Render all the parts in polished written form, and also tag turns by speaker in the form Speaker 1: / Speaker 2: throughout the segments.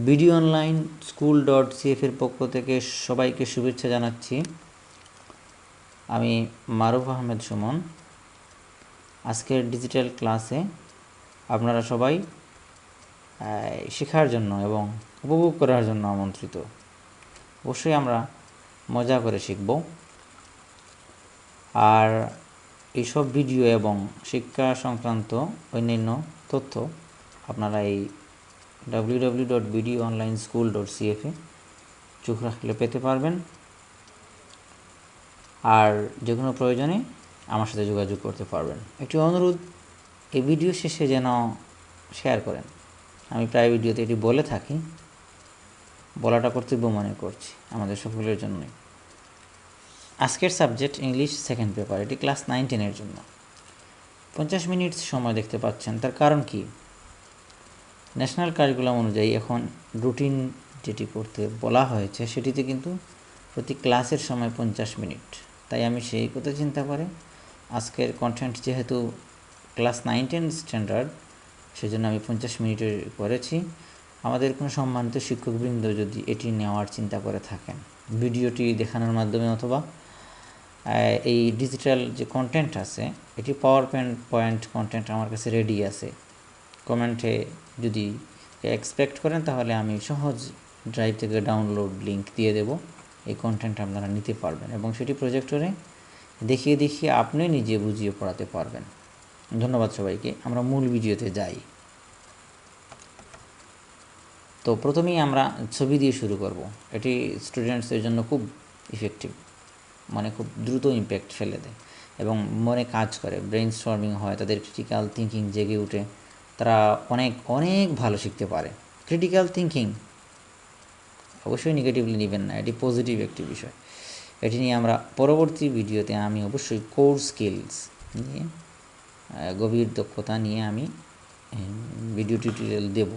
Speaker 1: Video online school dot সিএফের পক্ষ থেকে সবাইকে শুভেচ্ছা জানাচ্ছি। আমি মারুফ আহমেদ সুমন। আজকের ডিজিটাল ক্লাসে আপনারা সবাই শেখার জন্য এবং উপভোগ করার জন্য আমন্ত্রিত। অবশ্যই আমরা মজা করে শিখব। আর এইসব ভিডিও এবং শিক্ষা সংক্রান্ত অন্যান্য তথ্য আপনারা এই www.videoonlineschool.cf চোখ রাখলে পেতে পারবেন। আর যে কোনো প্রয়োজনে আমার সাথে যোগাযোগ করতে পারবেন। একটি অনুরোধ, এই ভিডিও শেষে যেন শেয়ার করেন। আমি প্রায় ভিডিওতে এটি বলে থাকি, বলাটা কর্তব্য মনে করছি আমাদের সকলের জন্যই। আজকের সাবজেক্ট ইংলিশ সেকেন্ড পেপার, এটি ক্লাস 9-10-এর জন্য। 50 মিনিট সময় দেখতে পাচ্ছেন। তার কারণ কি? ন্যাশনাল কারিকুলাম অনুযায়ী এখন রুটিন যেটি করতে বলা হয়েছে সেটিতে কিন্তু প্রতি ক্লাসের সময় 50 মিনিট। তাই আমি সেই কথা চিন্তা করে আজকের কন্টেন্ট যেহেতু ক্লাস 9-10 স্ট্যান্ডার্ড, সেজন্য আমি 50 মিনিটের করেছি। আমাদের কোনো সম্মানিত শিক্ষকবৃন্দ যদি এটি নেওয়ার চিন্তা করে থাকেন, ভিডিওটি দেখানোর মাধ্যমে অথবা এই ডিজিটাল যে কন্টেন্ট আছে, এটি পাওয়ার পয়েন্ট কন্টেন্ট আমার কাছে রেডি আছে। কমেন্টে যদি এক্সপেক্ট করেন তাহলে আমি সহজ ড্রাইভ থেকে ডাউনলোড লিঙ্ক দিয়ে দেব। এই কন্টেন্ট আপনারা নিতে পারবেন এবং সেটি প্রজেক্টরে দেখিয়ে দেখিয়ে আপনি নিজে বুঝিয়ে পড়াতে পারবেন। ধন্যবাদ সবাইকে। আমরা মূল ভিডিওতে যাই। তো প্রথমেই আমরা ছবি দিয়ে শুরু করব। এটি স্টুডেন্টসদের জন্য খুব ইফেক্টিভ, মানে খুব দ্রুত ইম্প্যাক্ট ফেলে দেয় এবং মনে কাজ করে, ব্রেইন স্টর্মিং হয়, তাদের ক্রিটিক্যাল থিঙ্কিং জেগে উঠে, তারা অনেক অনেক ভালো শিখতে পারে। ক্রিটিক্যাল থিঙ্কিং অবশ্যই নেগেটিভলি নেবেন না, এটি পজিটিভ একটি বিষয়। এটি নিয়ে আমরা পরবর্তী ভিডিওতে আমি অবশ্যই কোর স্কিলস নিয়ে, গভীর দক্ষতা নিয়ে আমি ভিডিও টিউটোরিয়াল দেব।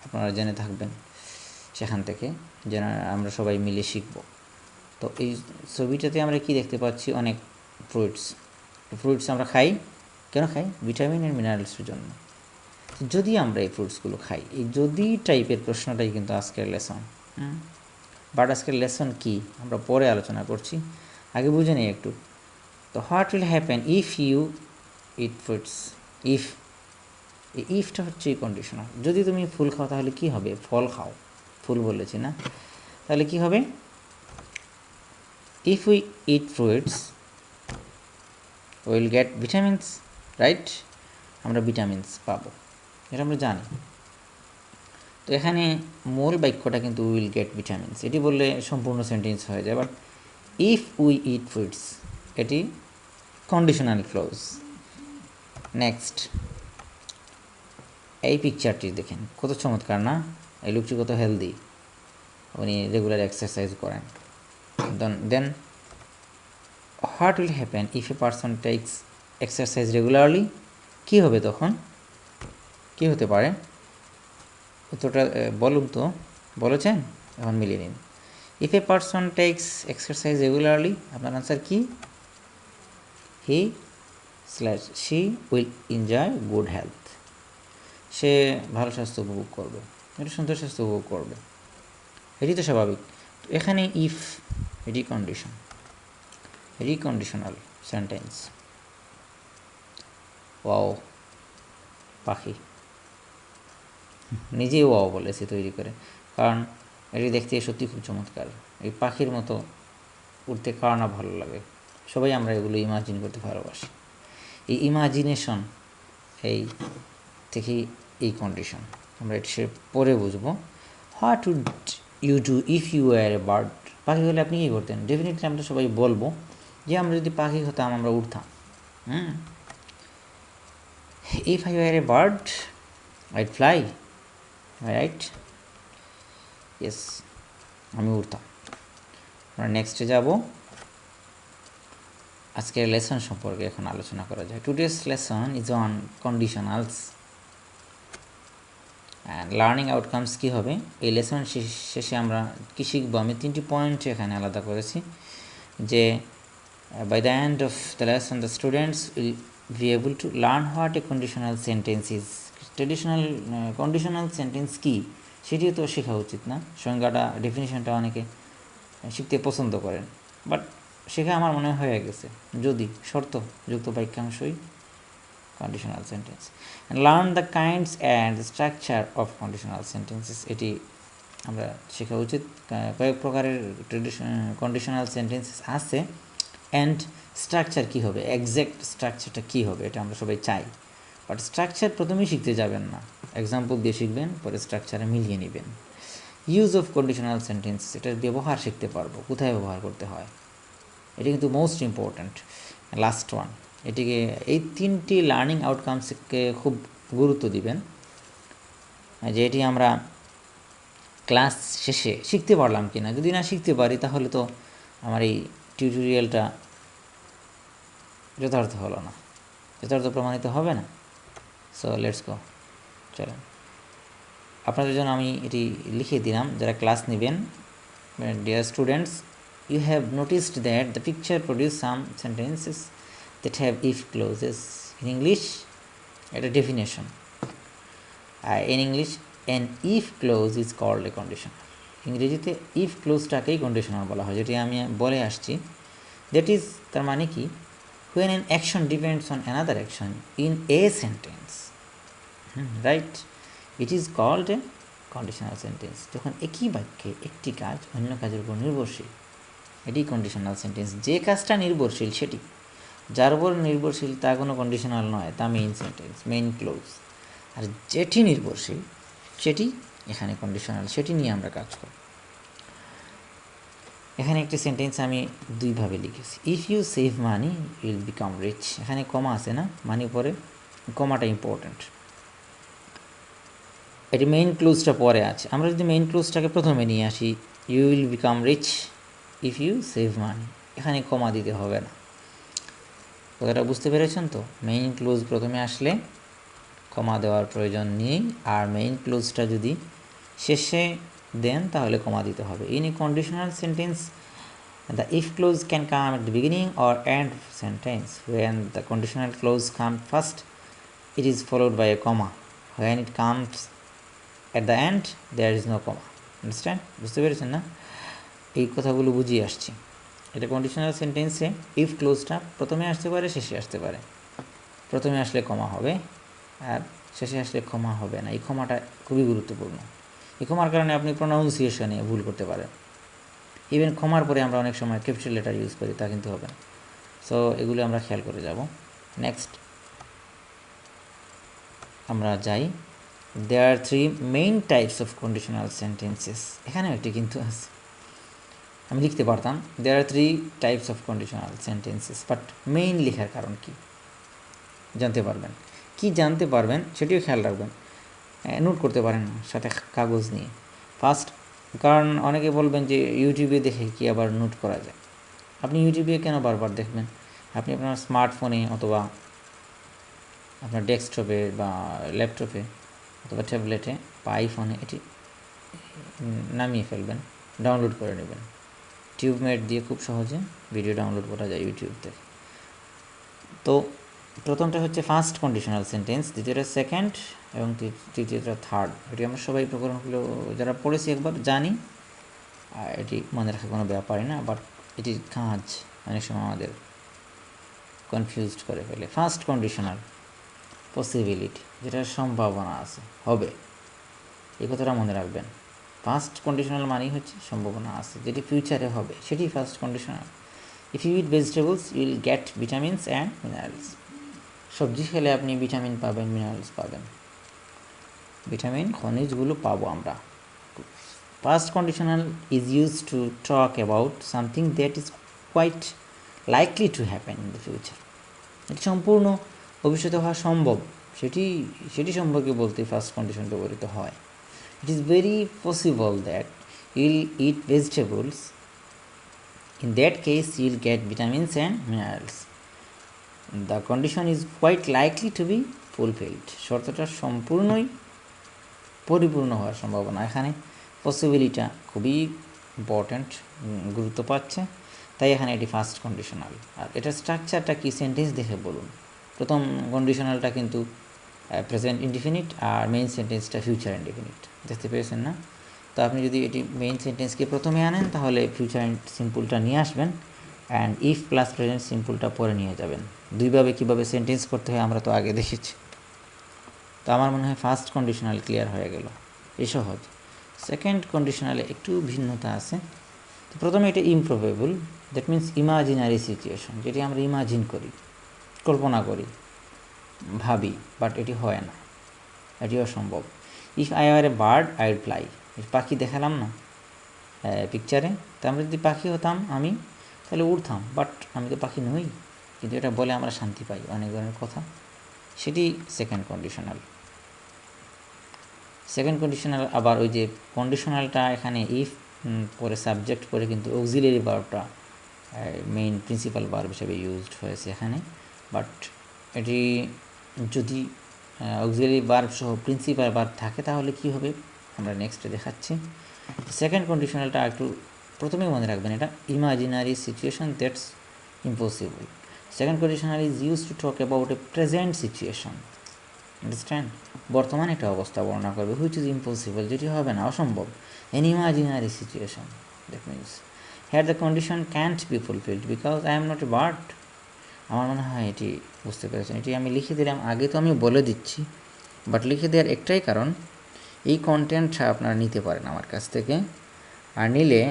Speaker 1: আপনারা জেনে থাকবেন সেখান থেকে, যেন আমরা সবাই মিলে শিখব। তো এই ছবিটাতে আমরা কি দেখতে পাচ্ছি? অনেক ফ্রুটস আমরা খাই। কেন খাই? ভিটামিন আর মিনারেলসের জন্য। যদি আমরা এই ফ্রুটসগুলো খাই, এই যদি টাইপের প্রশ্নটাই কিন্তু আজকের লেসন। বাট আজকের লেসন কি আমরা পরে আলোচনা করছি, আগে বুঝে নিই একটু। তো what will happen if you eat fruits? এই ইফটা হচ্ছে এই কন্ডিশনাল। যদি তুমি ফুল খাও তাহলে কি হবে? ফল খাও, ফুল বলেছি না? তাহলে কি হবে? If we eat fruits will get vitamins, right? আমরা ভিটামিনস পাবো, এটা আমরা জানি। তো এখানে মূল বাক্যটা কিন্তু উইল গেট ভিটামিনস, এটি বললে সম্পূর্ণ সেন্টেন্স হয়ে যায়। But if we eat fruits, এটি কন্ডিশনাল ক্লজ। নেক্সট, এই পিকচারটি দেখেন, কত চমৎকার না? এই লোকটি কত হেলদি, উনি রেগুলার এক্সারসাইজ করেন। Then what will happen if a person takes exercise regularly? কী হবে তখন? কী হতে পারে? উত্তরটা বলুন তো, বলেছেন? এখন মিলিয়ে নিন। If a person takes exercise regularly, আপনার আনসার কি? he/she will enjoy good health. সে ভালো স্বাস্থ্য উপভোগ করবে, এটা সুন্দর স্বাস্থ্য উপভোগ করবে। এটি তো স্বাভাবিক। তো এখানে ইফ, এটি কন্ডিশন, এটি কন্ডিশনাল সেন্টেন্স। ওয়াও, পাখি নিজেই ওয়াও বলেছে তৈরি করে, কারণ এটি দেখতে সত্যি খুব চমৎকার। এই পাখির মতো উড়তে কার না ভালো লাগে? সবাই আমরা এগুলো ইমাজিন করতে ভালোবাসি। এই ইমাজিনেশন এই থেকেই এই কন্ডিশন। আমরা এটি সে পরে বুঝবো। What would you do if you are a bird? পাখি হলে আপনি কী করতেন? ডেফিনেটলি আমরা সবাই বলবো যে আমরা যদি পাখি হতাম আমরা উড়তাম। If I were a bird I'd fly, right? Yes, আমি উড়তাম। আমরা নেক্সটে যাব। আজকের লেসন সম্পর্কে এখন আলোচনা করা যায়। Today's lesson is on conditionals and learning outcomes. কী হবে এই লেসন শেষে আমরা কী শিখবো? আমি 3টি পয়েন্ট এখানে আলাদা করেছি, যে by the end of the lesson the students will be able to learn what a conditional sentence is, traditional conditional sentence কী সেটিও তো শেখা উচিত না? সংজ্ঞাটা, ডেফিনিশনটা অনেকে শিখতে পছন্দ করেন, বাট শেখা আমার মনে হয়ে গেছে যদি শর্ত যুক্ত বাক্যাংশই conditional sentence. Learn the kinds and structure of conditional sentences, এটি আমরা শেখা উচিত। কয়েক প্রকারের কন্ডিশনাল সেন্টেন্সেস আছে, অ্যান্ড স্ট্রাকচার কী হবে, এক্স্যাক্ট স্ট্রাকচারটা কী হবে, এটা আমরা সবাই চাই, বাট স্ট্রাকচার প্রথমেই শিখতে যাবেন না, এক্সাম্পল দিয়ে শিখবেন, পরে স্ট্রাকচারে মিলিয়ে নেবেন। ইউজ অফ কন্ডিশনাল সেন্টেন্স, এটার ব্যবহার শিখতে পারবো, কোথায় ব্যবহার করতে হয়, এটা কিন্তু মোস্ট ইম্পর্ট্যান্ট। লাস্ট ওয়ান, এটিকে এই তিনটি লার্নিং আউটকামসকে খুব গুরুত্ব দিবেন, যে এটি আমরা ক্লাস শেষে শিখতে পারলাম কি না। যদি না শিখতে পারি তাহলে তো আমার এই টিউটোরিয়ালটা যথার্থ হলো না, যথার্থ প্রমাণিত হবে না। সো লেটস গো, চলেন। আপনাদের জন্য আমি এটি লিখে দিলাম, যারা ক্লাস নেবেন। Dear students, you have noticed that the picture produce some sentences that have if clauses. In English, at a definition. In English, an if clause is called a conditional. ইংরেজিতে if clause-টাকেই conditional বলা হয়, যেটি আমি বলে আসছি। That is, তার মানে কি, when an action depends on another action in a sentence, right, it is called a conditional sentence. যখন একই বাক্যে একটি কাজ অন্য কাজের উপর নির্ভরশীল, এটি কন্ডিশনাল সেন্টেন্স। যে কাজটা নির্ভরশীল সেটি, যার উপর নির্ভরশীল তা কোনো কন্ডিশনাল নয়, তা মেইন সেন্টেন্স, মেইন ক্লোজ। আর যেটি নির্ভরশীল সেটি এখানে কন্ডিশনাল, সেটি নিয়ে আমরা কাজ করি। এখানে একটি সেন্টেন্স আমি দুইভাবে লিখেছি, if you save money you will become rich. এখানে কমা আছে না, মানি পরে, কমাটা ইম্পর্ট্যান্ট। এটি মেইন ক্লোজটা পরে আছে, আমরা যদি মেইন ক্লোজটাকে প্রথমে নিয়ে আসি, you will become rich if you save money, এখানে কমা দিতে হবে না। কথাটা বুঝতে পেরেছেন তো? মেইন ক্লোজ প্রথমে আসলে কমা দেওয়ার প্রয়োজন নেই, আর মেইন ক্লোজটা যদি শেষে দেন তাহলে কমা দিতে হবে। In a conditional sentence, the if clause can come at the beginning or end sentence. When the conditional clause come first, it is followed by a comma. When it comes at the end, there is no comma. Understand? বুঝতে পেরেছেন না? এই কথাগুলো বুঝিয়ে আসছি। এটা conditional সেন্টেন্সে if ক্লোজটা প্রথমে আসতে পারে, শেষে আসতে পারে। প্রথমে আসলে কমা হবে আর শেষে আসলে কমা হবে না। এই কমাটা খুবই গুরুত্বপূর্ণ। এই কমার কারণে আপনি প্রোনাউন্সিয়েশনে ভুল করতে পারেন। ইভেন কমার পরে আমরা অনেক সময় ক্যাপিটাল লেটার ইউজ করি, তা কিন্তু হবে না। সো এগুলো আমরা খেয়াল করে যাব। নেক্সট আমরা যাই, দেয়ার আর 3 main types of conditional sentences. এখানেও একটি কিন্তু আছে, আমি লিখতে পারতাম দেয়ার আর 3 types of conditional sentences, but main লেখার কারণ কি জানতে পারবেন। কি জানতে পারবেন সেটিও খেয়াল রাখবেন, নোট করতে পারেন সাথে কাগজ নিয়ে। ফার্স্ট, কারণ অনেকে বলবেন যে ইউটিউবে দেখে কি আবার নোট করা যায়। আপনি ইউটিউবে কেন বারবার দেখবেন? আপনি আপনার স্মার্টফোনে অথবা আপনার ডেস্কটপে বা ল্যাপটপে অথবা ট্যাবলেটে বা আইফোনে এটি নামিয়ে ফেলবেন, ডাউনলোড করে নেবেন। টিউবমেট দিয়ে খুব সহজে ভিডিও ডাউনলোড করা যায় ইউটিউব থেকে। তো প্রথমটা হচ্ছে ফার্স্ট কন্ডিশনাল সেন্টেন্স, দ্বিতীয়টা সেকেন্ড এবং তৃতীয়টা থার্ড। এটি আমরা সবাই প্রকরণগুলো যারা পড়েছি একবার জানি, আর এটি মনে রাখা কোনো ব্যাপারই না, বাট এটির কাজ অনেক সময় আমাদের কনফিউজড করে ফেলে। ফার্স্ট কন্ডিশনাল, পসিবিলিটি, যেটার সম্ভাবনা আছে, হবে, এই কথাটা মনে রাখবেন। ফার্স্ট কন্ডিশনাল মানেই হচ্ছে সম্ভাবনা আছে, যেটি ফিউচারে হবে, সেটি first conditional. If you eat vegetables you will get vitamins and minerals. সবজি খেলে আপনি ভিটামিন পাবেন, মিনারেলস পাবেন, ভিটামিন খনিজগুলো পাবো আমরা। First conditional is use to talk about something that is quite likely to happen in the future. এটি সম্পূর্ণ ভবিষ্যতে হওয়া সম্ভব, সেটি সম্পর্কে বলতে ফার্স্ট কন্ডিশন ব্যবহৃত হয়। It is very possible that you will eat vegetables, in that case you will get vitamins and minerals. The condition is quite likely to be fulfilled. শর্তটা সম্পূর্ণই পরিপূর্ণ হওয়ার সম্ভাবনা। এখানে পসিবিলিটা খুবই ইম্পর্ট্যান্ট, গুরুত্ব পাচ্ছে, তাই এখানে এটি ফার্স্ট কন্ডিশনাল। আর এটার স্ট্রাকচারটা কি সেন্টেন্স দেখে বলুন। প্রথম কন্ডিশনালটা কিন্তু প্রেজেন্ট ইনডিফিনিট আর মেইন সেন্টেন্সটা ফিউচার ইনডিফিনিট। দেখতে পেয়েছেন না? তো আপনি যদি এটি মেইন সেন্টেন্সকে প্রথমে আনেন তাহলে ফিউচার সিম্পলটা নিয়ে আসবেন, অ্যান্ড ইফ প্লাস প্রেজেন্ট সিম্পলটা পরে নিয়ে যাবেন। দুইভাবে কীভাবে সেন্টেন্স করতে হয় আমরা তো আগে দেখেছি। তো আমার মনে হয় ফার্স্ট কন্ডিশনাল ক্লিয়ার হয়ে গেল, এই সহজ। সেকেন্ড কন্ডিশনালে একটু ভিন্নতা আছে। তো প্রথমে এটা ইমপ্রবেবল, দ্যাট মিন্স ইমাজিনারি সিচুয়েশন, যেটি আমরা ইমাজিন করি, কল্পনা করি, ভাবি, বাট এটি হয় না, এটি অসম্ভব। If I are a bird I would fly, পাখি দেখালাম না পিকচারে, তো আমরা যদি পাখি হতাম আমি, তাহলে উড়তাম, বাট আমি তো পাখি নই। কিন্তু এটা বলে আমরা শান্তি পাই, অনেক ধরনের কথা, সেটি সেকেন্ড কন্ডিশনাল। সেকেন্ড কন্ডিশনাল আবার ওই যে কন্ডিশনালটা এখানে ইফ পরে সাবজেক্ট পরে কিন্তু অক্সিলারি ভার্বটা মেইন প্রিন্সিপাল ভার্ব হিসেবে ইউজড হয়েছে এখানে, বাট এটি যদি অক্সিলারি ভার্ব সহ প্রিন্সিপাল ভার্ব থাকে তাহলে কি হবে আমরা নেক্সটে দেখাচ্ছি। সেকেন্ড কন্ডিশনালটা একটু প্রথমেই মনে রাখবেন, এটা imaginary situation that's impossible. Second conditional is use to talk about a present situation, understand, বর্তমান একটা অবস্থা বর্ণনা করবে, হুইচ ইজ ইম্পসিবল, যেটি হবে না, অসম্ভব, N imaginary situation. That means hair the condition can't B fulfilled because I am not a bird. আমার মনে হয় এটি বুঝতে পেরেছেন। এটি আমি লিখে দিলাম, আগে তো আমি বলে দিচ্ছি, বাট লিখে দেওয়ার একটাই কারণ, এই কন্টেন্টটা আপনারা নিতে পারেন আমার কাছ থেকে, আর নিলে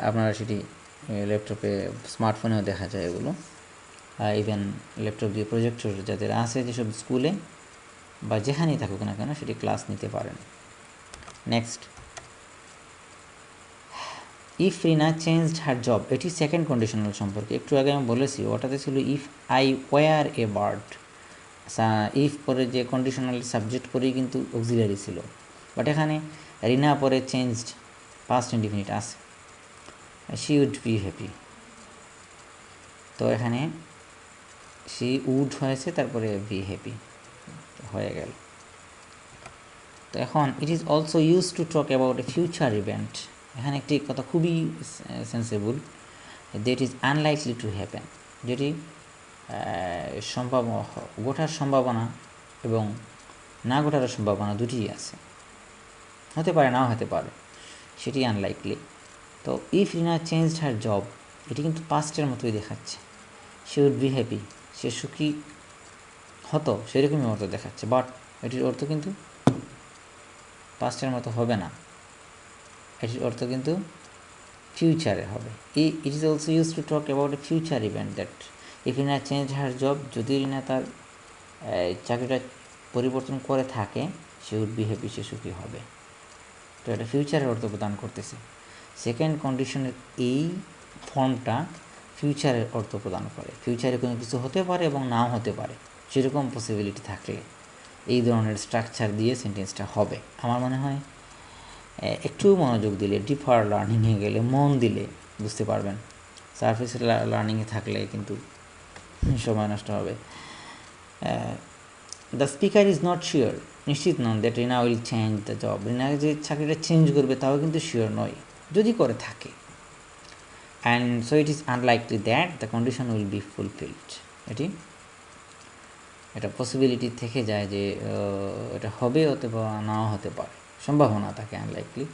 Speaker 1: আপনারা সেটি ল্যাপটপে স্মার্টফোনেও দেখা যায় এগুলো, ইভেন ল্যাপটপ দিয়ে প্রজেক্টর যাদের আছে যেসব স্কুলে বা যেখানেই থাকুক না কেন সেটি ক্লাস নিতে পারেন। Next, if Rina changed her job, এটি সেকেন্ড কন্ডিশনাল সম্পর্কে একটু আগে আমি বলেছি, ওটাতে ছিল if I were a bird, if পরে যে কন্ডিশনাল সাবজেক্ট পরেই কিন্তু অক্সিলারি ছিল, বাট এখানে রিনা পরে চেঞ্জড পাস্ট ইনডিফিনিট আছে, শি উড বি হ্যাপি, তো এখানে শি উড হয়েছে, তারপরে বি হ্যাপি হয়ে গেল। তো এখন it is also use to talk about a future event, এখানে একটি কথা খুবই sensible, that is unlikely to happen, যেটি ঘটার সম্ভাবনা এবং না ঘটার সম্ভাবনা দুটিই আছে, হতে পারে নাও হতে পারে, সেটি আনলাইকলি। তো if Rina changed her job, এটি কিন্তু পাস্টের মতোই দেখাচ্ছে, শি উড বি হ্যাপি, সে সুখী হতো সেরকমই অর্থ দেখাচ্ছে, বাট এটির অর্থ কিন্তু পাস্টের মতো হবে না, এটির অর্থ কিন্তু ফিউচারে হবে। It is also use to talk about a future event that if Rina change her job, যদি রিনা তার চাকরিটা পরিবর্তন করে থাকে, সে উড বি হ্যাপি, সে সুখী হবে। তো এটা ফিউচারের অর্থ প্রদান করতেছে। সেকেন্ড কন্ডিশনের এই ফর্মটা ফিউচারের অর্থ প্রদান করে, ফিউচারে কোনো কিছু হতে পারে এবং নাও হতে পারে, সেরকম পসিবিলিটি থাকলে এই ধরনের স্ট্রাকচার দিয়ে সেন্টেন্সটা হবে। আমার মনে হয় একটু মনোযোগ দিলে, ডিপার লার্নিংয়ে গেলে, মন দিলে বুঝতে পারবেন। সারফেস লার্নিংয়ে থাকলে কিন্তু সময় নষ্ট হবে। The speaker is not sure, নিশ্চিত নন that Rina will change the job, Rina যে চাকরিটা চেঞ্জ করবে তাও কিন্তু শিওর নয়, যদি করে থাকে। And so it is unlikely that the condition will be fulfilled, এটা পসিবিলিটি থেকে যায় যে এটা হবে অথবা নাও হতে পারে, সম্ভাবনা থাকে, unlikely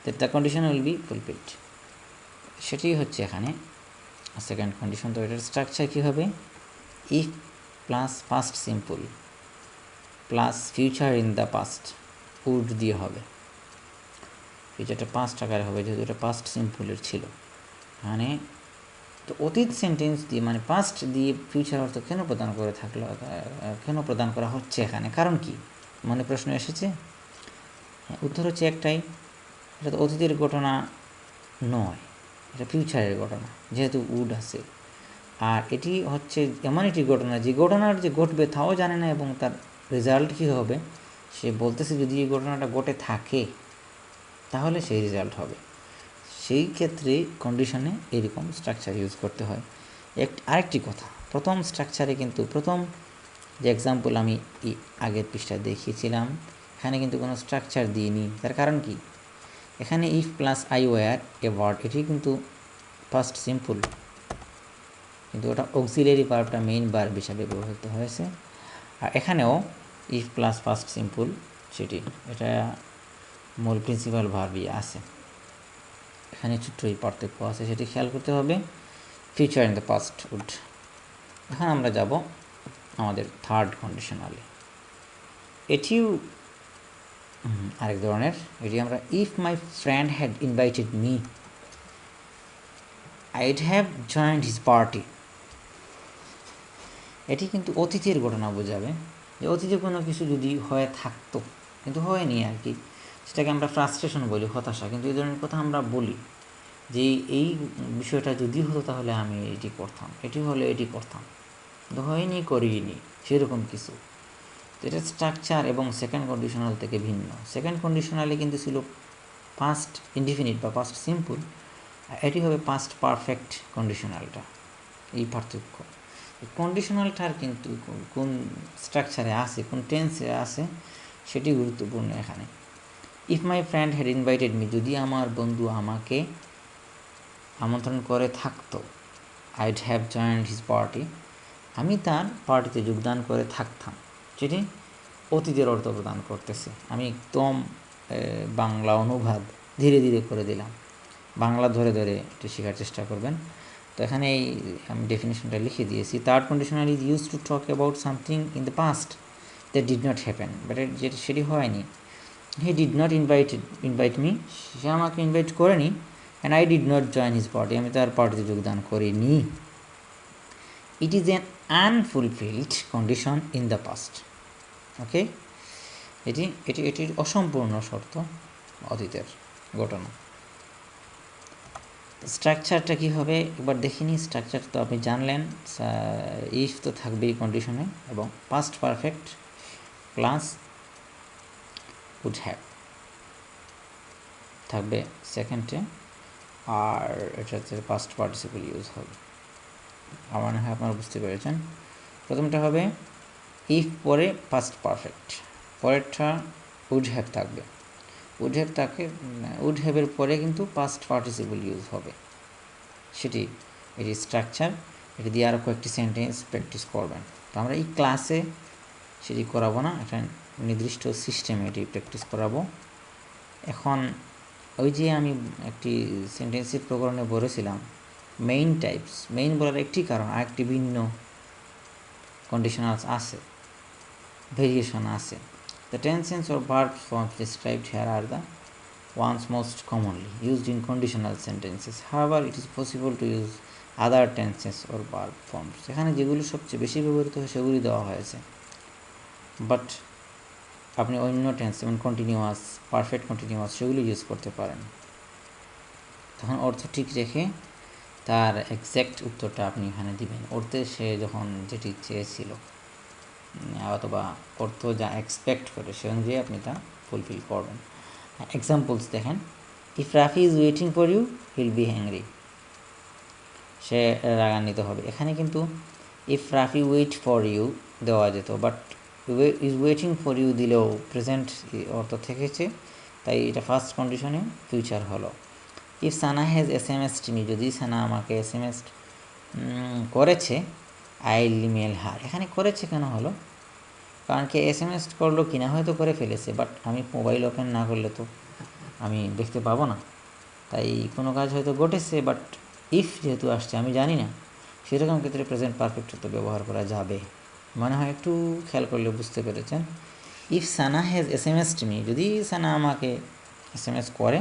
Speaker 1: that the condition will be fulfilled, সেটি হচ্ছে এখানে সেকেন্ড কন্ডিশন। তো এটার স্ট্রাকচার কী হবে, if plus past simple plus future in the past, would দিয়ে হবে, ফিউচারটা পাস্ট আকারে হবে যেহেতু এটা পাস্ট সিম্পলের ছিল। মানে তো অতীত সেন্টেন্স দিয়ে, মানে পাস্ট দিয়ে ফিউচার অর্থ কেন প্রদান করে থাকলো, কেন প্রদান করা হচ্ছে এখানে, কারণ কি মনে প্রশ্ন এসেছে? উত্তর হচ্ছে একটাই, এটা তো অতীতের ঘটনা নয়, এটা ফিউচারের ঘটনা, যেহেতু উড আছে, আর এটি হচ্ছে এমন একটি ঘটনা যে ঘটনার যে ঘটবে তাও জানে না, এবং তার রেজাল্ট কী হবে সে বলতেছে, যদি এই ঘটনাটা ঘটে থাকে তাহলে সেই রেজাল্ট হবে। সেই ক্ষেত্রে কন্ডিশনে এরকম স্ট্রাকচার ইউজ করতে হয়। আরেকটি কথা, প্রথম স্ট্রাকচারে কিন্তু প্রথম যে এক্সাম্পল আমি আগের পৃষ্ঠায় দেখিয়েছিলাম, এখানে কিন্তু কোনো স্ট্রাকচার দিইনি। তার কারণ কি, এখানে if plus I were a word, এটি কিন্তু ফার্স্ট সিম্পল, কিন্তু ওটা অক্সিলারি ভার্বটা মেইন ভার্ব হিসাবে ব্যবহৃত হয়েছে। আর এখানেও ইফ প্লাস পাস্ট সিম্পল সেটি, এটা মূল প্রিন্সিপাল ভার্বই আছে। এখানে ছোট্ট এই পার্থক্য আছে, সেটি খেয়াল করতে হবে। Future in the past would. এখন আমরা যাব আমাদের থার্ড কন্ডিশনালে। এটিও আরেক ধরনের। এটি আমরা if my friend had invited me I'd have joined his party. এটি কিন্তু অতীতের ঘটনা বোঝাবে, যে অতীতে কোনো কিছু যদি হয়ে থাকতো কিন্তু হয়নি আর কি, সেটাকে আমরা ফ্রাস্ট্রেশন বলি, হতাশা। কিন্তু এই ধরনের কথা আমরা বলি যে এই বিষয়টা যদি হতো তাহলে আমি এটি করতাম, এটি হলে এটি করতাম, কিন্তু হয়নি, করিনি, সেরকম কিছু। এটা স্ট্রাকচার এবং সেকেন্ড কন্ডিশনাল থেকে ভিন্ন। সেকেন্ড কন্ডিশনালে কিন্তু ছিল পাস্ট ইনডিফিনিট বা পাস্ট সিম্পল, এটি হবে পাস্ট পারফেক্ট কন্ডিশনালটা। এই পার্থক্য। কন্ডিশনালটার কিন্তু কোন স্ট্রাকচারে আছে, কোন টেন্সে আছে, সেটি গুরুত্বপূর্ণ এখানে। If my friend had invited me, যদি আমার বন্ধু আমাকে আমন্ত্রণ করে থাকতো, I'd have joined his party, আমি তার পার্টিতে যোগদান করে থাকতাম, যেটি অতীতের অর্থ প্রদান করতেছে। আমি একদম বাংলা অনুবাদ ধীরে ধীরে করে দিলাম, বাংলা ধরে ধরে একটু শেখার চেষ্টা করবেন। তো এখানে এই আমি ডেফিনেশনটা লিখে দিয়েছি। Third conditional is use to talk about something in the past that did not happen, but যেটা সেটি হয়নি। He did not invite me, সে আমাকে ইনভাইট করেনি। And I did not join his party, আমি তার পার্টিতে যোগদান করিনি। It is an unfulfilled condition in the past. Okay, এটির অসম্পূর্ণ শর্ত, অতীতের ঘটনা। স্ট্রাকচারটা কী হবে একবার দেখিনি। স্ট্রাকচার তো আপনি জানলেন, ইফ তো থাকবেই কন্ডিশনে, এবং past perfect plus would have থাকবে সেকেন্ডে, আর এটাতে পাস্ট পার্টিসিপল ইউজ হবে। আমার মনে হয় আপনারা বুঝতে পেরেছেন। প্রথমটা হবে ইফ পরে পাস্ট পারফেক্ট, পরেরটা উড হ্যাভ থাকবে। উড হ্যাভের পরে কিন্তু পাস্ট পার্টিসিপল ইউজ হবে, সেটি এটি স্ট্রাকচার। এটি দিয়ে আরও কয়েকটি সেন্টেন্স প্র্যাকটিস করবেন। তো আমরা এই ক্লাসে সেটি করাবো না, একটা নির্দিষ্ট সিস্টেমে এটি প্র্যাকটিস করাবো। এখন ওই যে আমি একটি সেন্টেন্সের প্রকরণে বলেছিলাম মেইন টাইপস, মেইন বলার একটি কারণ, আরেকটি ভিন্ন কন্ডিশনালস আছে, ভেরিয়েশন আছে। The tenses or verb forms described here are the ones most commonly used in conditional sentences. However, it is possible to use other tenses or verb forms. এখানে যেগুলো সবচেয়ে বেশি ব্যবহৃত হয় সেগুলি দেওয়া হয়েছে, বাট আপনি অন্য টেন্স যেমন কন্টিনিউয়াস, পারফেক্ট কন্টিনিউয়াস, সেগুলি ইউজ করতে পারেন। তখন অর্থ ঠিক রেখে তার এক্স্যাক্ট উত্তরটা আপনি এখানে দিবেন, অর্থে সে যখন যেটি চেয়েছিল অথবা অর্থ যা এক্সপেক্ট করে সে অনুযায়ী আপনি তা ফুলফিল করবেন। এক্সাম্পলস দেখেন, if Rafi is waiting for you he'll be angry, সে রাগান্বিত হবে। এখানে কিন্তু if Rafi wait for you দেওয়া যেত, but is waiting for you দিলেও প্রেজেন্ট অর্থ থেকেছে, তাই এটা ফার্স্ট কন্ডিশনে ফিউচার হলো। If Sana has SMS me, যদি সানা আমাকে SMS করেছে, আই ইমেল হার, এখানে করেছে কেন হলো, কারণ কি SMS করলো কিনা হয়তো করে ফেলেছে, বাট আমি মোবাইল ওপেন না করলে তো আমি দেখতে পাবো না, তাই কোনো কাজ হয়তো ঘটেছে, বাট ইফ যেহেতু আসছে আমি জানি না, সেরকম ক্ষেত্রে প্রেজেন্ট পারফেক্ট তো ব্যবহার করা যাবে। মনে হয় একটু খেয়াল করলে বুঝতে পেরেছেন। If Sana has SMS me, যদি সানা আমাকে SMS করে,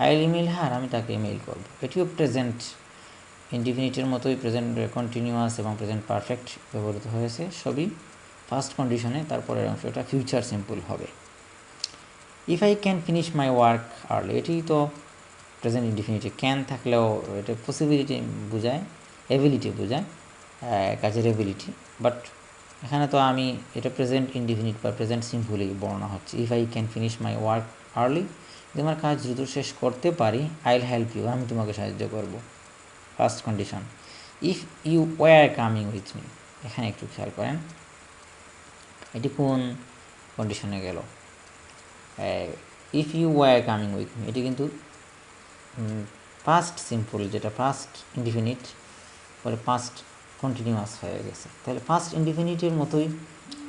Speaker 1: আই ইমেল হার, আমি তাকে ইমেল করবো। এটিও প্রেজেন্ট ইনডিফিনিটের মতোই প্রেজেন্ট কন্টিনিউয়াস এবং প্রেজেন্ট পারফেক্ট ব্যবহৃত হয়েছে, সবই ফার্স্ট কন্ডিশনে। তারপরের অংশটা ফিউচার সিম্পল হবে। If I can finish my work early, এটি তো প্রেজেন্ট ইনডিফিনিটে, ক্যান থাকলেও এটা পসিবিলিটি বোঝায়, এবিলিটি বোঝায়, কাজের এবিলিটি, বাট এখানে তো আমি এটা প্রেজেন্ট ইনডিফিনিট বা প্রেজেন্ট সিম্পলই বর্ণনা হচ্ছে। If I can finish my work early, যদি আমার কাজ দ্রুত শেষ করতে পারি, আই উইল হেল্প ইউ, আমি তোমাকে সাহায্য করবো, first condition. If you were coming with me, এখানে একটু খেয়াল করেন এটি কোন কন্ডিশনে গেল। If you were coming with me, এটি কিন্তু পাস্ট সিম্পল, যেটা পাস্ট ইনডিফিনিট পরে পাস্ট কন্টিনিউয়াস হয়ে গেছে, তাহলে ফার্স্ট ইনডিফিনিটের মতোই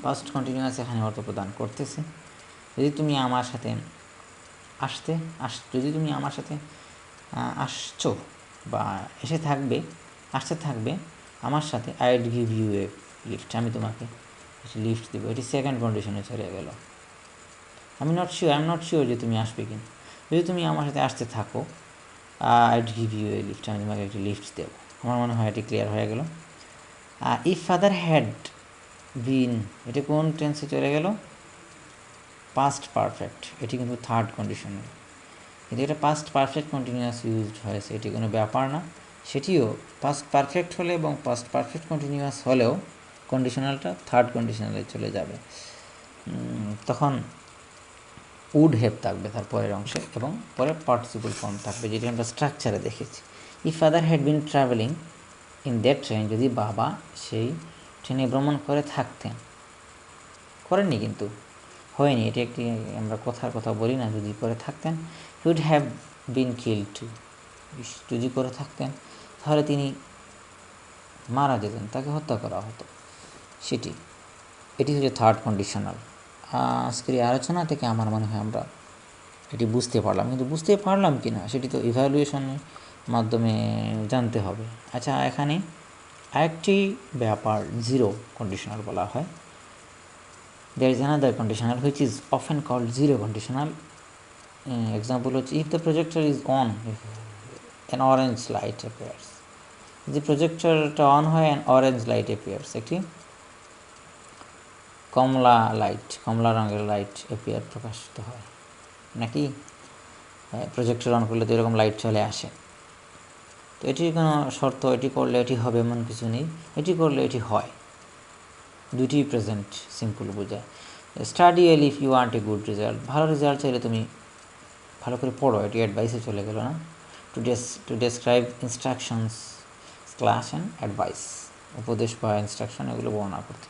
Speaker 1: পাস্ট কন্টিনিউয়াস এখানে অর্থ প্রদান করতেছে যদি তুমি আমার সাথে যদি তুমি আমার সাথে আসছো বা আসতে থাকবে আমার সাথে, I will give you a lift, আমি তোমাকে লিফট দেবো। এটি সেকেন্ড কন্ডিশনে চলে গেল। আই এম নট শিওর যে তুমি আসবে কিনা। যদি তুমি আমার সাথে আসতে থাকো, I will give you a lift, আমি তোমাকে একটি লিফট দেবো। আমার মনে হয় এটি ক্লিয়ার হয়ে গেল। ইফ ফাদার হ্যাড বিন, এটা কোন টেন্সে চলে গেল? Past perfect. এটি কিন্তু থার্ড কন্ডিশনে, কিন্তু এটা পাস্ট পারফেক্ট কন্টিনিউয়াস ইউজড হয়েছে, এটি কোনো ব্যাপার না। সেটিও পাস্ট পারফেক্ট হলে এবং পাস্ট পারফেক্ট কন্টিনিউয়াস হলেও কন্ডিশনালটা থার্ড কন্ডিশনালে চলে যাবে। তখন উড হ্যাভ থাকবে তার পরের অংশে এবং পরে পার্টিসিপল ফর্ম থাকবে, যেটি আমরা স্ট্রাকচারে দেখেছি। If father had been travelling in that train, যদি বাবা সেই ট্রেনে ভ্রমণ করে থাকতেন, করেননি কিন্তু, হয়নি, এটি একটি আমরা কথার কথা বলি না, যদি করে থাকতেন, he would have been killed too, যদি করে থাকতেন তাহলে তিনি মারা যেতেন, তাকে হত্যা করা হতো। এটি হচ্ছে থার্ড কন্ডিশনাল। আজকের এই আলোচনা থেকে আমার মনে হয় আমরা এটি বুঝতে পারলাম, কিন্তু বুঝতে পারলাম কি না সেটি তো ইভ্যালুয়েশনের মাধ্যমে জানতে হবে। আচ্ছা, এখানে আরেকটি ব্যাপার জিরো কন্ডিশনাল বলা হয়। There is another conditional which is often called zero conditional. Example হচ্ছে, if the projector is on, an orange light appears. যদি প্রজেক্টরটা অন হয়, an orange light appears, একটি কমলা রঙের লাইট অ্যাপিয়ার, প্রকাশিত হয়, নাকি প্রজেক্টর অন করলে তো এরকম লাইট চলে আসে। তো এটির কোনো শর্ত, এটি করলে এটি হবে এমন কিছু নেই, এটি করলে এটি হয়, দুটি প্রেজেন্ট সিম্পল বোঝায়। Study well if you want a good result, ভালো রেজাল্ট চাইলে তুমি ভালো করে পড়ো, এটি অ্যাডভাইসে চলে গেল না। To describe instructions, class and advice, উপদেশ বা ইনস্ট্রাকশন, এগুলো বর্ণনা করতে।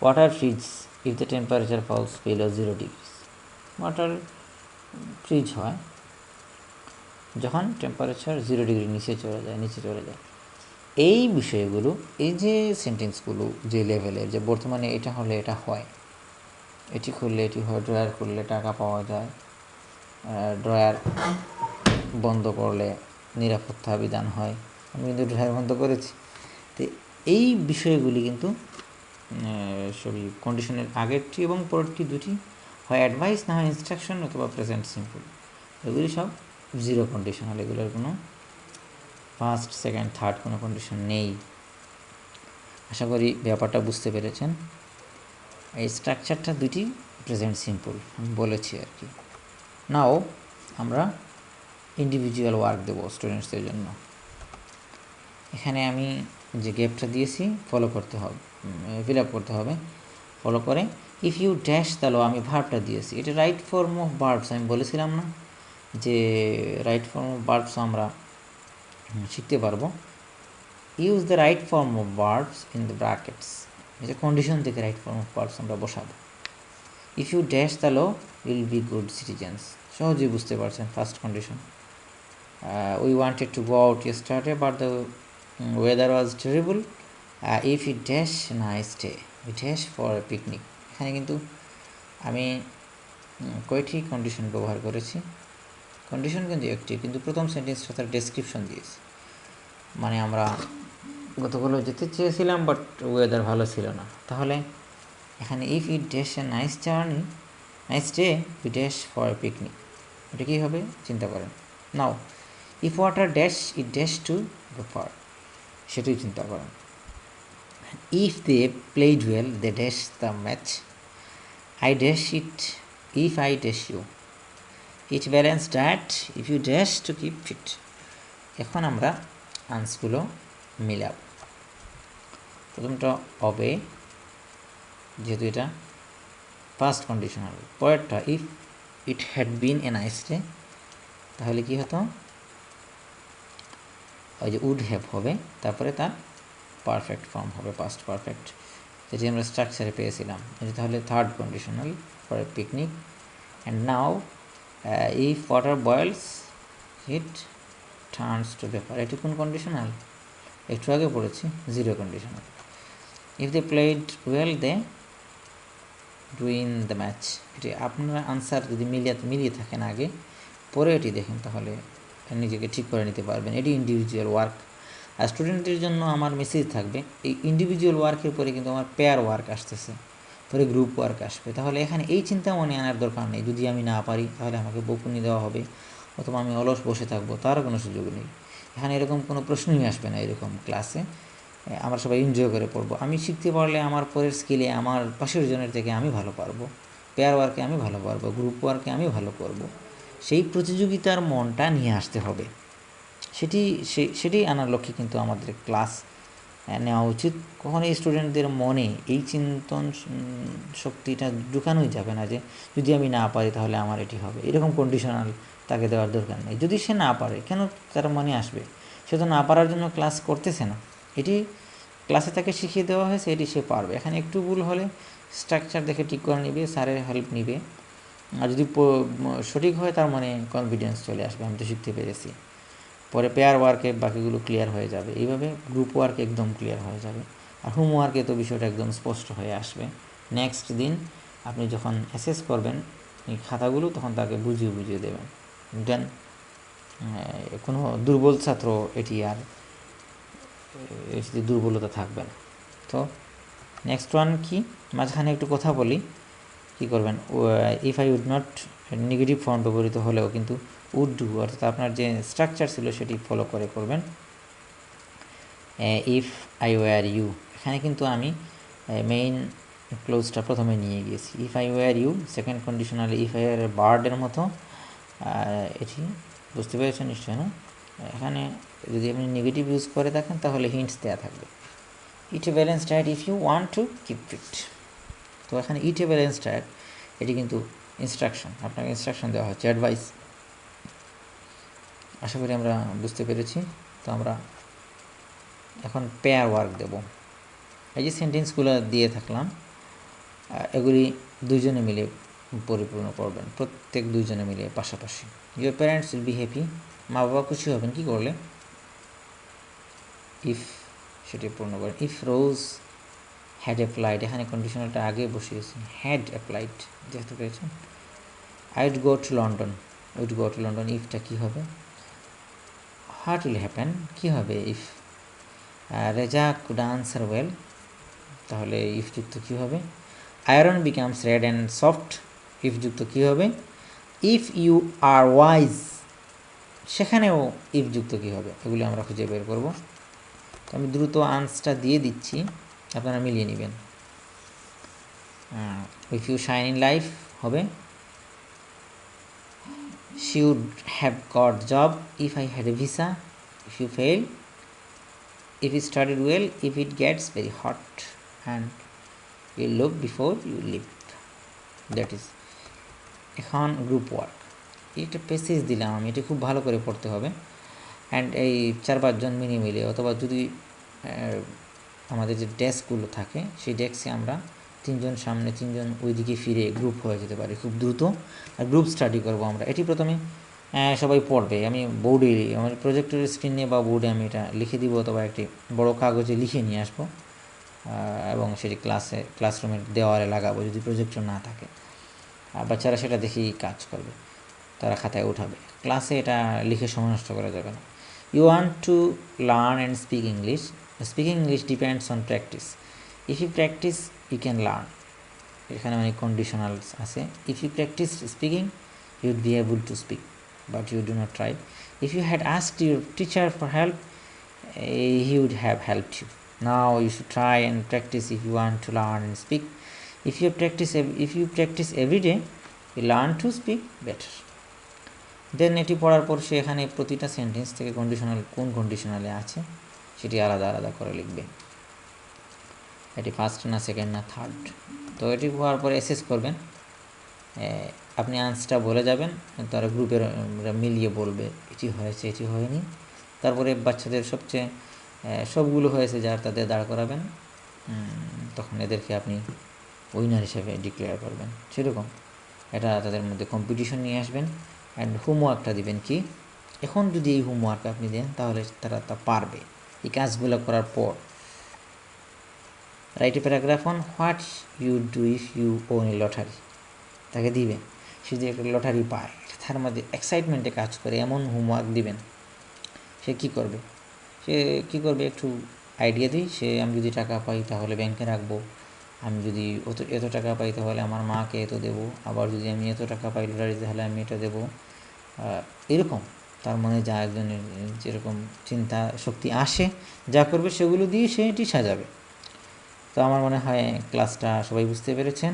Speaker 1: Water freeze if the temperature falls below 0 degrees, water freeze হয় যখন টেম্পারেচার 0 ডিগ্রি নিচে চলে যায়। এই বিষয়গুলো, এই যে সেন্টেন্সগুলো যে লেভেলের, যে বর্তমানে এটা হলে এটা হয়, এটি করলে এটি হয়, ড্রয়ার করলে টাকা পাওয়া যায়, ড্রয়ার বন্ধ করলে নিরাপত্তা বিধান হয়, আমি কিন্তু ড্রয়ার বন্ধ করেছি। তো এই বিষয়গুলি কিন্তু কন্ডিশনের আগেরটি এবং পরেরটি দুটি হয় অ্যাডভাইস, না হয় ইনস্ট্রাকশন অথবা প্রেজেন্ট সিম্পল, এগুলি সব জিরো কন্ডিশনাল, এগুলোর কোনো ফার্স্ট, সেকেন্ড, থার্ড কোনো কন্ডিশন নেই। আশা করি ব্যাপারটা বুঝতে পেরেছেন। এই স্ট্রাকচারটা দুটি প্রেজেন্ট সিম্পল আমি বলেছি আর কি। নাও আমরা ইন্ডিভিজুয়াল ওয়ার্ক দেবো স্টুডেন্টসদের জন্য। এখানে আমি যে গ্যাপটা দিয়েছি ফলো করতে হবে, ফিল আপ করতে হবে। ফলো করে if you dash the law, আমি ভার্বটা দিয়েছি, এটা রাইট ফর্ম অফ ভার্বস, আমি বলেছিলাম না যে রাইট ফর্ম অফ ভার্বস আমরা শিখতে পারবো। Use the right form of verbs in the brackets, এই যে কন্ডিশন থেকে রাইট ফর্ম অফ ভার্বস আমরা বসাবো। If you dash the law will be good citizens, সহজেই বুঝতে পারছেন first condition. We wanted to go out yesterday but the weather was terrible. If you dash nice day, we dash for a picnic. এখানে কিন্তু আমি কয়টি condition ব্যবহার করেছি? Condition কিন্তু একটি, কিন্তু প্রথম সেন্টেন্সটা তার ডেসক্রিপশন দিয়েছি, মানে আমরা গতকালও যেতে চেয়েছিলাম বাট ওয়েদার ভালো ছিল না। তাহলে এখানে if it dash a nice day we dash for a picnic, এটা কী হবে চিন্তা করেন। Now if water dash eat dash to go far, সেটাই চিন্তা করেন। If they played well they dash the match, I dash it if I dash you, it balance diet if you dash to keep fit. এখন আমরা আনসগুলো মিলাব। প্রথমটা হবে, যেহেতু এটা ফার্স্ট কন্ডিশনাল, পরেরটা if it had been A nice day, তাহলে কি হতো? ওই যে উড হ্যাভ হবে, তারপরে তার পারফেক্ট ফর্ম হবে পাস্ট পারফেক্ট, যেটি আমরা স্ট্রাকচারে পেয়েছিলাম। এটা তাহলে third conditional for a picnic. And now if water boils it turns to paper, এটি কোন কন্ডিশনাল? একটু আগে পড়েছি, zero conditional. If they played well they win the match. এটি আপনার আনসার যদি মিলিয়ে থাকেন আগে পরে এটি দেখেন তাহলে নিজেকে ঠিক করে নিতে পারবেন। এটি ইন্ডিভিজুয়াল ওয়ার্ক। আর স্টুডেন্টদের জন্য আমার মেসেজ থাকবে, এই ইন্ডিভিজুয়াল ওয়ার্কের পরে কিন্তু আমার পেয়ার ওয়ার্ক আসতেছে, পরে গ্রুপ ওয়ার্ক আসবে। তাহলে এখানে এই চিন্তা মনে আনার দরকার নেই যদি আমি না পারি তাহলে আমাকে বকুনি দেওয়া হবে অথবা আমি অলস বসে থাকবো, তার কোনো সুযোগ নেই। এখানে এরকম কোনো প্রশ্নই আসবে না। এরকম ক্লাসে আমরা সবাই এনজয় করে পড়বো। আমি শিখতে পারলে আমার পরের স্কিলে আমার পাশের জনের থেকে আমি ভালো পারবো, পেয়ার ওয়ার্কে আমি ভালো পারবো, গ্রুপ ওয়ার্কে আমি ভালো করবো। সেই প্রতিযোগিতার মনটা নিয়ে আসতে হবে। সেটি আনার লক্ষ্যে কিন্তু আমাদের ক্লাস নেওয়া উচিত। কখনোই স্টুডেন্টদের মনে এই চিন্তন শক্তিটা ঢুকানোই যাবে না যে যদি আমি না পারি তাহলে আমার এটি হবে, এরকম কন্ডিশনাল তাকে দেওয়ার দরকার নেই। যদি সে না পারে কেন তার মনে আসবে? সে তো না পারার জন্য ক্লাস করতেছে না, এটি ক্লাসে তাকে শিখিয়ে দেওয়া হয়েছে, এটি সে পারবে। এখানে একটু ভুল হলে স্ট্রাকচার দেখে ঠিক করে নিবে, স্যারের হেল্প নিবে। আর যদি সঠিক হয় তার মনে কনফিডেন্স চলে আসবে, আমি তো শিখতে পেরেছি। পরে পেয়ার ওয়ার্কে বাকিগুলো ক্লিয়ার হয়ে যাবে। এইভাবে গ্রুপ ওয়ার্ক একদম ক্লিয়ার হয়ে যাবে। আর হোমওয়ার্কে তো বিষয়টা একদম স্পষ্ট হয়ে আসবে। নেক্সট দিন আপনি যখন অ্যাসেস করবেন এই খাতাগুলো তখন তাকে বুঝিয়ে দেবেন। দেন কোনো দুর্বল ছাত্র এটি আর দুর্বলতা থাকবে না। তো নেক্সট ওয়ান কি, মাঝখানে একটু কথা বলি। কী করবেন, if I would not negative form ব্যবহৃত হলেও কিন্তু উড ডু অর্থাৎ আপনার যে স্ট্রাকচার ছিল সেটি ফলো করে করবেন। ইফ আই ওয়ার ইউ, এখানে কিন্তু আমি মেইন ক্লোজটা প্রথমে নিয়ে গিয়েছি। If I were you second conditional if I were বার্ডের মতো। এটি বুঝতে পেরেছেন নিশ্চয় না? এখানে যদি আপনি নেগেটিভ ইউজ করে থাকেন তাহলে হিন্টস দেওয়া থাকবে। Eat a balance diet if you want to keep fit. তো এখানে ইট এ ব্যালেন্স ডায়েট এটি কিন্তু ইনস্ট্রাকশন, আপনাকে ইনস্ট্রাকশন দেওয়া হচ্ছে, অ্যাডভাইস। আশা করি আমরা বুঝতে পেরেছি। তো আমরা এখন পেয়ার ওয়ার্ক দেব। এই যে সেন্টেন্সগুলো দিয়ে থাকলাম এগুলি দুইজনে মিলে পরিপূর্ণ করবেন, প্রত্যেক দুইজনে মিলে পাশাপাশি। Your parents will be happy, মা বাবা খুশি হবেন কি করলে? ইফ সেটি পূর্ণ করেন। ইফ রোজ হ্যাড অ্যাপ্লাইড, এখানে কন্ডিশনালটা আগে বসিয়েছি, হ্যাড অ্যাপ্লাইড, দেখতে পেয়েছেন। I'd go to London, we'd go to London, ইফটা কী হবে? হোয়াট উইল হ্যাপেন কী হবে? If Reza could answer well, তাহলে ইফ যুক্ত কী হবে? Iron becomes red and soft, if যুক্ত কী হবে? ইফ ইউ আর ওয়াইজ, সেখানেও ইফ যুক্ত কী হবে? এগুলি আমরা খুঁজে বের করব। তো আমি দ্রুত আনসারটা দিয়ে দিচ্ছি, আপনারা মিলিয়ে নেবেন। If you shine in life হবে she would have got job if I had a visa. If you fail, if you studied well, if it gets very hot and you look before you leap, that is. এখন group work, এটা passage দিলাম আমি, এটা খুব ভালো করে পড়তে হবে। অ্যান্ড এই 4-5 জন মিলে অথবা যদি আমাদের যে ডেস্কগুলো থাকে সেই ডেস্কে আমরা 3 জন সামনে 3 জন ওইদিকে ফিরে গ্রুপ হয়ে যেতে পারি খুব দ্রুত। আর গ্রুপ স্টাডি করব আমরা। এটি প্রথমে সবাই পড়বে, আমি বোর্ডে আমার প্রজেক্টরের স্ক্রিনে বা বোর্ডে আমি এটা লিখে দিব অথবা একটি বড় কাগজে লিখে নিয়ে আসবো এবং সেটি ক্লাসরুমের দেওয়ালে লাগাবো যদি প্রজেক্টর না থাকে। বাচ্চারা সেটা দেখেই কাজ করবে, তারা খাতায় উঠাবে। ক্লাসে এটা লিখে সময় নষ্ট করা যাবে না। You want to learn and speak English, speaking English depends on practice, if you practice you can learn. এখানে অনেক কন্ডিশনালস আছে। If you practice speaking you would be able to speak but you do not try. If you had asked your teacher for help he would have helped you. Now you should try and practice if you want to learn and speak. If you practice every day, you learn to speak better. দেন এটি পড়ার পর সে এখানে প্রতিটা sentence থেকে conditional কোন কন্ডিশনালে আছে সেটি আলাদা আলাদা করে লিখবে। এটি ফার্স্ট না সেকেন্ড না থার্ড। তো এটি হওয়ার পরে অ্যাসেস করবেন, আপনি আনসারটা বলে যাবেন, তারা গ্রুপের মিলিয়ে বলবে এটি হয়েছে এটি হয়নি। তারপরে বাচ্চাদের সবচেয়ে সবগুলো হয়েছে যার তাদের দাঁড় করাবেন, তখন এদেরকে আপনি উইনার হিসেবে ডিক্লেয়ার করবেন। সেরকম এটা তাদের মধ্যে কম্পিটিশন নিয়ে আসবেন। অ্যান্ড হোমওয়ার্কটা দিবেন কি, এখন যদি এই হোমওয়ার্ক আপনি দেন তাহলে তারা তা পারবে। এই কাজগুলো করার পর write a paragraph on what you do if you won a lottery. তাকে দিবেন, সে যে একটা লটারি পায় তার মধ্যে এক্সাইটমেন্টে কাজ করে এমন হোমওয়ার্ক দিবেন। সে কী করবে একটু আইডিয়া দিই। আমি যদি টাকা পাই তাহলে ব্যাংকে রাখবো, আমি যদি এত টাকা পাই তাহলে আমার মাকে এত দেবো, আবার যদি আমি এত টাকা পাই লটারিতে তাহলে আমি এটা দেবো। এরকম তার মনে যা একজনের যেরকম চিন্তা শক্তি আসে, যা করবে সেগুলো দিয়ে সে এটি সাজাবে। তো আমার মনে হয় ক্লাসটা সবাই বুঝতে পেরেছেন।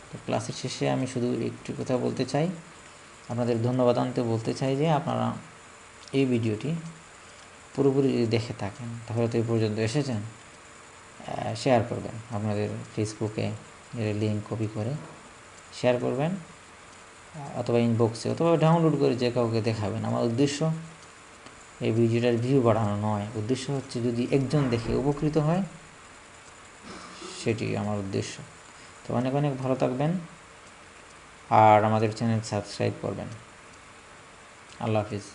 Speaker 1: তো ক্লাসের শেষে আমি শুধু একটু কথা বলতে চাই, আপনাদের ধন্যবাদ আনতে বলতে চাই যে আপনারা এই ভিডিওটি পুরোপুরি যদি দেখে থাকেন তাহলে তো এই পর্যন্ত এসেছেন, শেয়ার করবেন আপনাদের ফেসবুকে, লিঙ্ক কপি করে শেয়ার করবেন, অথবা ইনবক্সে, অথবা ডাউনলোড করে যে কাউকে দেখাবেন। আমার উদ্দেশ্য এই ভিডিওটার ভিউ বাড়ানো নয়, উদ্দেশ্য হচ্ছে যদি একজন দেখে উপকৃত হয় সেটি আমার উদ্দেশ্য। তো অনেক অনেক ভালো থাকবেন, আর আমাদের চ্যানেল সাবস্ক্রাইব করবেন। আল্লাহ হাফিজ।